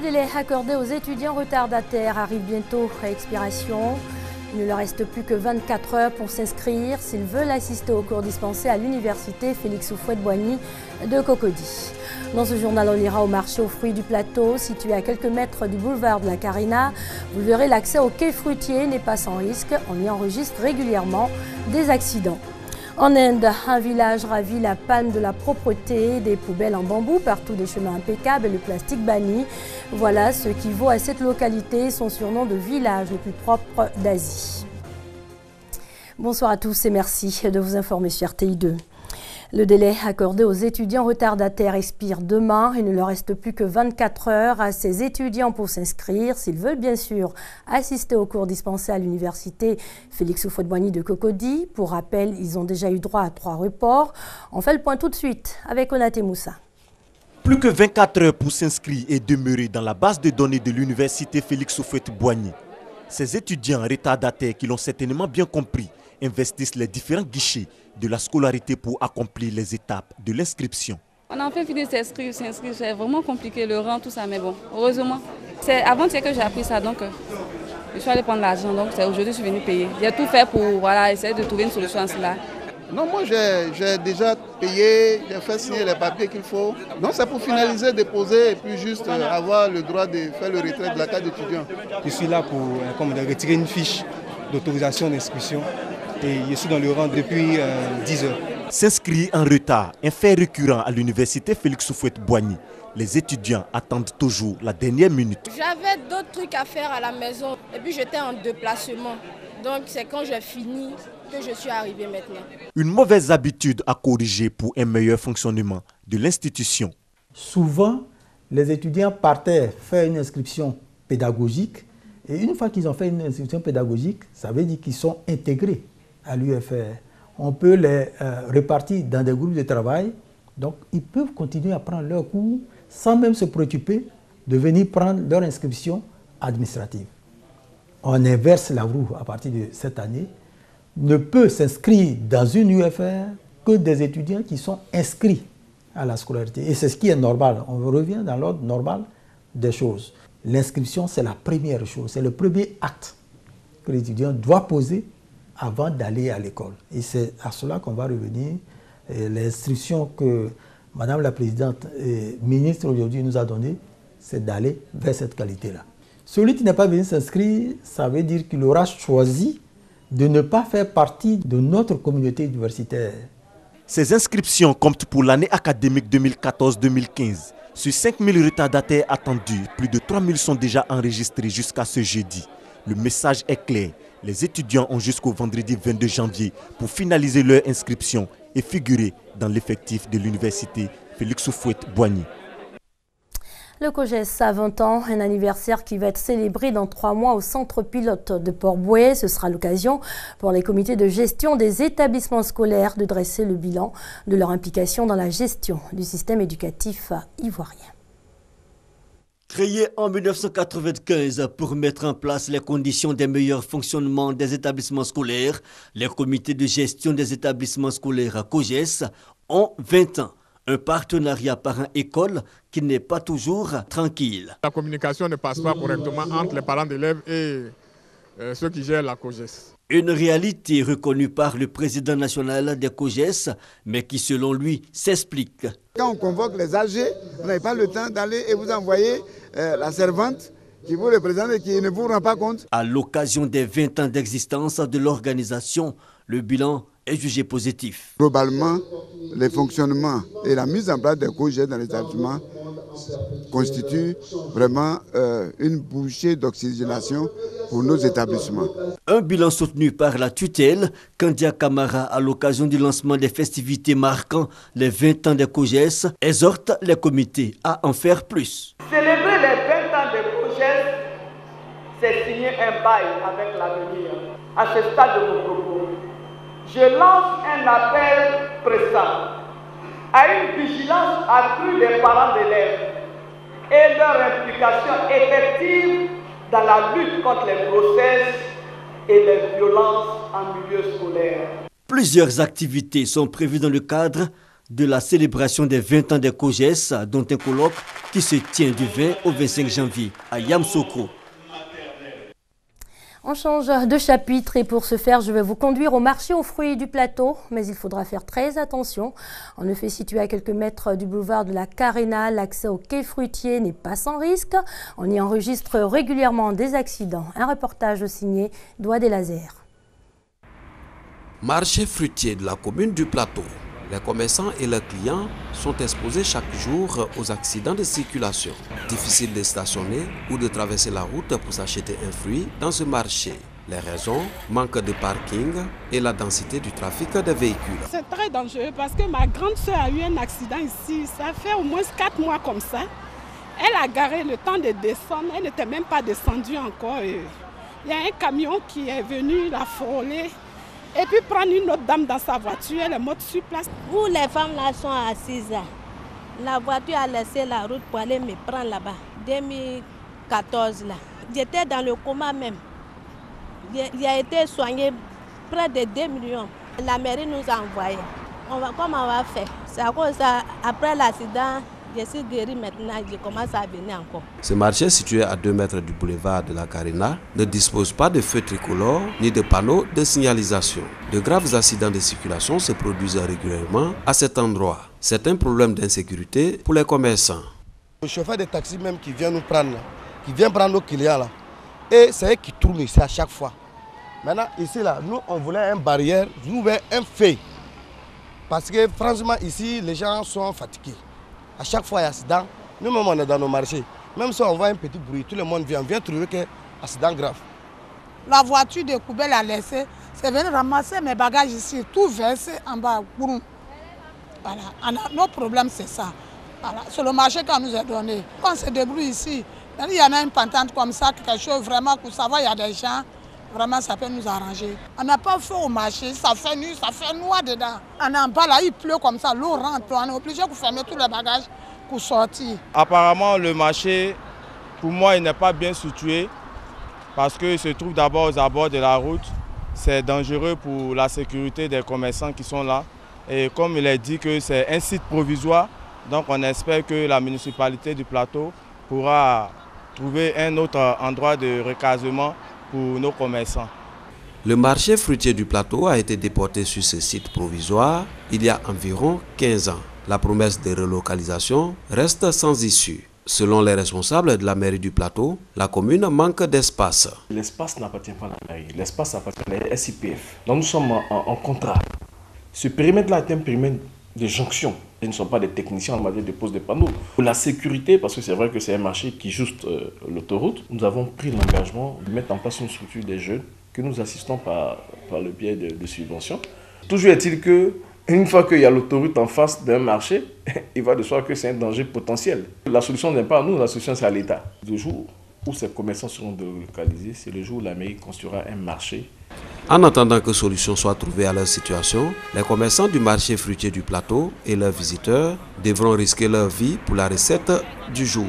délai accordé aux étudiants retardataires arrive bientôt à expiration. Il ne leur reste plus que 24 heures pour s'inscrire s'ils veulent assister aux cours dispensés à l'université Félix Houphouët-Boigny de Cocody. Dans ce journal, on ira au marché aux fruits du plateau, situé à quelques mètres du boulevard de la Carina. Vous verrez, l'accès au quai fruitier n'est pas sans risque. On y enregistre régulièrement des accidents. En Inde, un village ravit la palme de la propreté, des poubelles en bambou, partout des chemins impeccables et le plastique banni. Voilà ce qui vaut à cette localité son surnom de village le plus propre d'Asie. Bonsoir à tous et merci de vous informer sur RTI2. Le délai accordé aux étudiants retardataires expire demain. Il ne leur reste plus que 24 heures à ces étudiants pour s'inscrire, s'ils veulent bien sûr assister aux cours dispensés à l'université Félix Houphouët-Boigny de Cocody. Pour rappel, ils ont déjà eu droit à 3 reports. On fait le point tout de suite avec Onaté Moussa. Plus que 24 heures pour s'inscrire et demeurer dans la base de données de l'université Félix Houphouët-Boigny. Ces étudiants retardataires qui l'ont certainement bien compris investissent les différents guichets de la scolarité pour accomplir les étapes de l'inscription. On a enfin fini de s'inscrire, c'est vraiment compliqué, le rang, tout ça, mais bon, heureusement. C'est avant-hier que j'ai appris ça, donc je suis allée prendre l'argent, donc aujourd'hui je suis venue payer. J'ai tout fait pour essayer de trouver une solution à cela. Non, moi j'ai déjà payé, j'ai fait signer les papiers qu'il faut. Donc c'est pour finaliser, déposer et puis juste avoir le droit de faire le retrait de la carte d'étudiant. Je suis là pour retirer une fiche d'autorisation d'inscription. Et je suis dans le rang depuis 10 heures. S'inscrire en retard, un fait récurrent à l'université Félix Houphouët-Boigny. Les étudiants attendent toujours la dernière minute. J'avais d'autres trucs à faire à la maison et puis j'étais en déplacement. Donc c'est quand j'ai fini que je suis arrivée maintenant. Une mauvaise habitude à corriger pour un meilleur fonctionnement de l'institution. Souvent, les étudiants partaient faire une inscription pédagogique et une fois qu'ils ont fait une inscription pédagogique, ça veut dire qu'ils sont intégrés à l'UFR. On peut les répartir dans des groupes de travail, donc ils peuvent continuer à prendre leurs cours sans même se préoccuper de venir prendre leur inscription administrative. On inverse la roue à partir de cette année. Ne peut s'inscrire dans une UFR que des étudiants qui sont inscrits à la scolarité. Et c'est ce qui est normal. On revient dans l'ordre normal des choses. L'inscription, c'est la première chose, c'est le premier acte que l'étudiant doit poser avant d'aller à l'école. Et c'est à cela qu'on va revenir. L'instruction que Madame la Présidente et ministre aujourd'hui nous a donnée, c'est d'aller vers cette qualité-là. Celui qui n'est pas venu s'inscrire, ça veut dire qu'il aura choisi de ne pas faire partie de notre communauté universitaire. Ces inscriptions comptent pour l'année académique 2014-2015. Sur 5000 retardataires attendus, plus de 3000 sont déjà enregistrés jusqu'à ce jeudi. Le message est clair. Les étudiants ont jusqu'au vendredi 22 janvier pour finaliser leur inscription et figurer dans l'effectif de l'université Félix Houphouët-Boigny. Le COGES a 20 ans, un anniversaire qui va être célébré dans 3 mois au centre pilote de Port-Bouët. Ce sera l'occasion pour les comités de gestion des établissements scolaires de dresser le bilan de leur implication dans la gestion du système éducatif ivoirien. Créé en 1995 pour mettre en place les conditions des meilleurs fonctionnements des établissements scolaires, les comités de gestion des établissements scolaires COGES ont 20 ans. Un partenariat parent-école qui n'est pas toujours tranquille. La communication ne passe pas correctement entre les parents d'élèves et ceux qui gèrent la COGES. Une réalité reconnue par le président national des COGES, mais qui selon lui s'explique. Quand on convoque les âgés, vous n'avez pas le temps d'aller et vous envoyer la servante qui vous représente et qui ne vous rend pas compte. À l'occasion des 20 ans d'existence de l'organisation, le bilan est jugé positif. Globalement, les fonctionnements et la mise en place des COGES dans l'établissement constituent vraiment une bouchée d'oxygénation pour nos établissements. Un bilan soutenu par la tutelle, Kandia Camara, à l'occasion du lancement des festivités marquant les 20 ans des COGES, exhorte les comités à en faire plus. Célébrer les 20 ans des COGES, c'est signer un bail avec l'avenir. À ce stade de mon propos, je lance un appel pressant à une vigilance accrue des parents d'élèves et leur implication effective dans la lutte contre les grossesses et les violences en milieu scolaire. Plusieurs activités sont prévues dans le cadre de la célébration des 20 ans des COJES, dont un colloque qui se tient du 20 au 25 janvier à Yamoussoukro. On change de chapitre et pour ce faire, je vais vous conduire au marché aux fruits du plateau. Mais il faudra faire très attention. En effet, situé à quelques mètres du boulevard de la Carena, l'accès au quai fruitier n'est pas sans risque. On y enregistre régulièrement des accidents. Un reportage signé Doigt des Lasers. Marché fruitier de la commune du Plateau. Les commerçants et leurs clients sont exposés chaque jour aux accidents de circulation. Difficile de stationner ou de traverser la route pour s'acheter un fruit dans ce marché. Les raisons, manque de parking et la densité du trafic des véhicules. C'est très dangereux parce que ma grande soeur a eu un accident ici. Ça fait au moins 4 mois comme ça. Elle a garé le temps de descendre. Elle n'était même pas descendue encore. Il y a un camion qui est venu la frôler. Et puis prendre une autre dame dans sa voiture, elle est morte sur place. Où les femmes là sont assises, la voiture a laissé la route pour aller me prendre là-bas. 2014 là. J'étais dans le coma même. Il a été soigné près de 2 millions. La mairie nous a envoyé. Comment on va faire? C'est à cause de ça, après l'accident, je suis guérie maintenant, je commence à venir encore. Ce marché situé à 2 mètres du boulevard de la Carena ne dispose pas de feux tricolores ni de panneaux de signalisation. De graves accidents de circulation se produisent régulièrement à cet endroit. C'est un problème d'insécurité pour les commerçants. Le chauffeur de taxi même qui vient nous prendre, qui vient prendre nos clients là, et c'est eux qui tournent ici à chaque fois. Maintenant ici là, nous on voulait une barrière, nous voulons un feu. Parce que franchement ici les gens sont fatigués. À chaque fois il y a accident, nous-mêmes on est dans nos marchés. Même si on voit un petit bruit, tout le monde vient trouver qu'il y a un accident grave. La voiture de Koubel a laissé, c'est venu ramasser mes bagages ici, tout versé en bas. Voilà. Nos problèmes c'est ça. Voilà. C'est le marché qu'on nous a donné. Quand on se débrouille ici, il y en a une pantante comme ça, quelque chose vraiment pour savoir, il y a des gens, vraiment ça peut nous arranger. On n'a pas fait au marché, ça fait nuit, ça fait noir dedans. On est en bas là, il pleut comme ça, l'eau rentre, on est obligé de fermer tous les bagages pour sortir. Apparemment le marché, pour moi, il n'est pas bien situé parce qu'il se trouve d'abord aux abords de la route. C'est dangereux pour la sécurité des commerçants qui sont là. Et comme il est dit que c'est un site provisoire, donc on espère que la municipalité du Plateau pourra trouver un autre endroit de recasement pour nos commerçants. Le marché fruitier du Plateau a été déporté sur ce site provisoire il y a environ 15 ans. La promesse de relocalisation reste sans issue. Selon les responsables de la mairie du Plateau, la commune manque d'espace. L'espace n'appartient pas à la mairie, l'espace appartient à la SIPF. Donc nous sommes en contrat. Ce périmètre-là est un périmètre de jonction. Ils ne sont pas des techniciens en matière de pose de panneaux. Pour la sécurité, parce que c'est vrai que c'est un marché qui juste l'autoroute, nous avons pris l'engagement de mettre en place une structure des jeunes que nous assistons par le biais de subventions. Toujours est-il que une fois qu'il y a l'autoroute en face d'un marché, il va de soi que c'est un danger potentiel. La solution n'est pas à nous, la solution c'est à l'État. Le jour où ces commerçants seront délocalisés, c'est le jour où la mairie construira un marché. En attendant que solution soit trouvée à leur situation, les commerçants du marché fruitier du Plateau et leurs visiteurs devront risquer leur vie pour la recette du jour.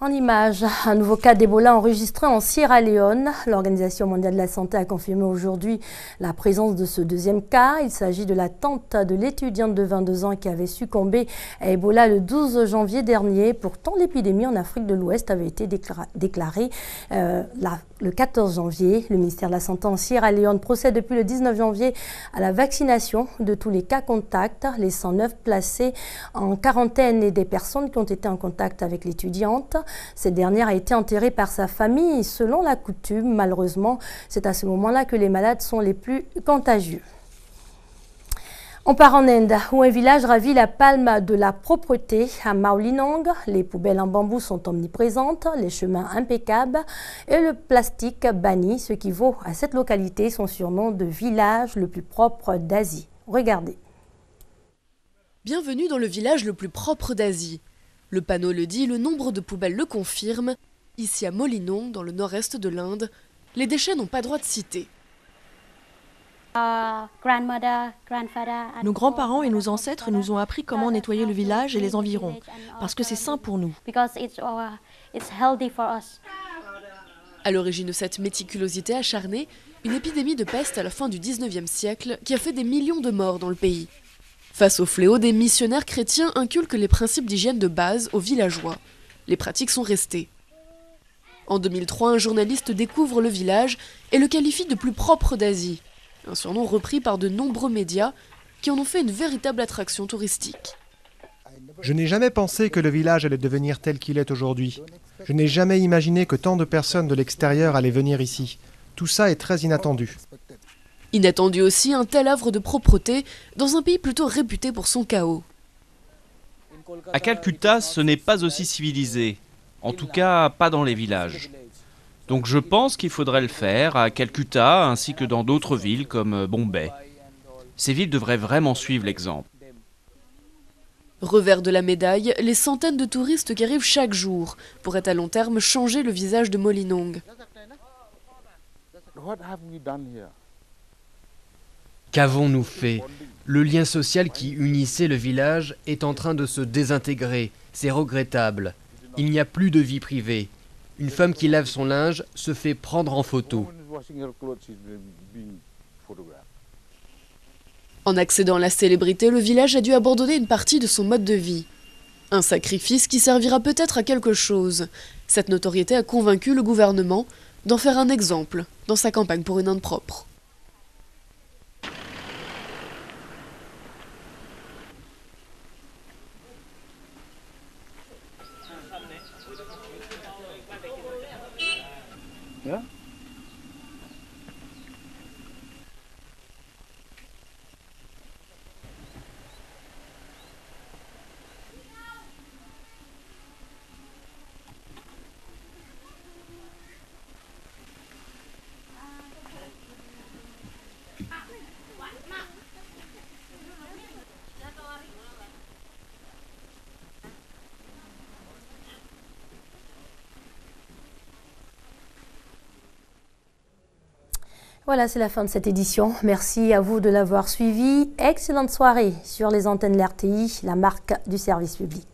En images, un nouveau cas d'Ebola enregistré en Sierra Leone. L'Organisation mondiale de la santé a confirmé aujourd'hui la présence de ce deuxième cas. Il s'agit de la tante de l'étudiante de 22 ans qui avait succombé à Ebola le 12 janvier dernier. Pourtant, l'épidémie en Afrique de l'Ouest avait été déclarée le 14 janvier. Le ministère de la Santé en Sierra Leone procède depuis le 19 janvier à la vaccination de tous les cas contacts, les 109 placés en quarantaine et des personnes qui ont été en contact avec l'étudiante. Cette dernière a été enterrée par sa famille selon la coutume. Malheureusement, c'est à ce moment-là que les malades sont les plus contagieux. On part en Inde, où un village ravit la palme de la propreté à Mawlynnong. Les poubelles en bambou sont omniprésentes, les chemins impeccables et le plastique banni, ce qui vaut à cette localité son surnom de village le plus propre d'Asie. Regardez. Bienvenue dans le village le plus propre d'Asie. Le panneau le dit, le nombre de poubelles le confirme. Ici à Mawlynnong, dans le nord-est de l'Inde, les déchets n'ont pas droit de cité. Nos grands-parents et nos ancêtres nous ont appris comment nettoyer le village et les environs, parce que c'est sain pour nous. À l'origine de cette méticulosité acharnée, une épidémie de peste à la fin du 19e siècle qui a fait des millions de morts dans le pays. Face au fléau, des missionnaires chrétiens inculquent les principes d'hygiène de base aux villageois. Les pratiques sont restées. En 2003, un journaliste découvre le village et le qualifie de plus propre d'Asie. Un surnom repris par de nombreux médias qui en ont fait une véritable attraction touristique. Je n'ai jamais pensé que le village allait devenir tel qu'il est aujourd'hui. Je n'ai jamais imaginé que tant de personnes de l'extérieur allaient venir ici. Tout ça est très inattendu. Inattendu aussi un tel havre de propreté dans un pays plutôt réputé pour son chaos. À Calcutta, ce n'est pas aussi civilisé. En tout cas, pas dans les villages. Donc je pense qu'il faudrait le faire à Calcutta ainsi que dans d'autres villes comme Bombay. Ces villes devraient vraiment suivre l'exemple. Revers de la médaille, les centaines de touristes qui arrivent chaque jour pourraient à long terme changer le visage de Molinong. Qu'avons-nous fait? Le lien social qui unissait le village est en train de se désintégrer. C'est regrettable. Il n'y a plus de vie privée. Une femme qui lave son linge se fait prendre en photo. En accédant à la célébrité, le village a dû abandonner une partie de son mode de vie. Un sacrifice qui servira peut-être à quelque chose. Cette notoriété a convaincu le gouvernement d'en faire un exemple dans sa campagne pour une Inde propre. Voilà, c'est la fin de cette édition. Merci à vous de l'avoir suivi. Excellente soirée sur les antennes de l'RTI, la marque du service public.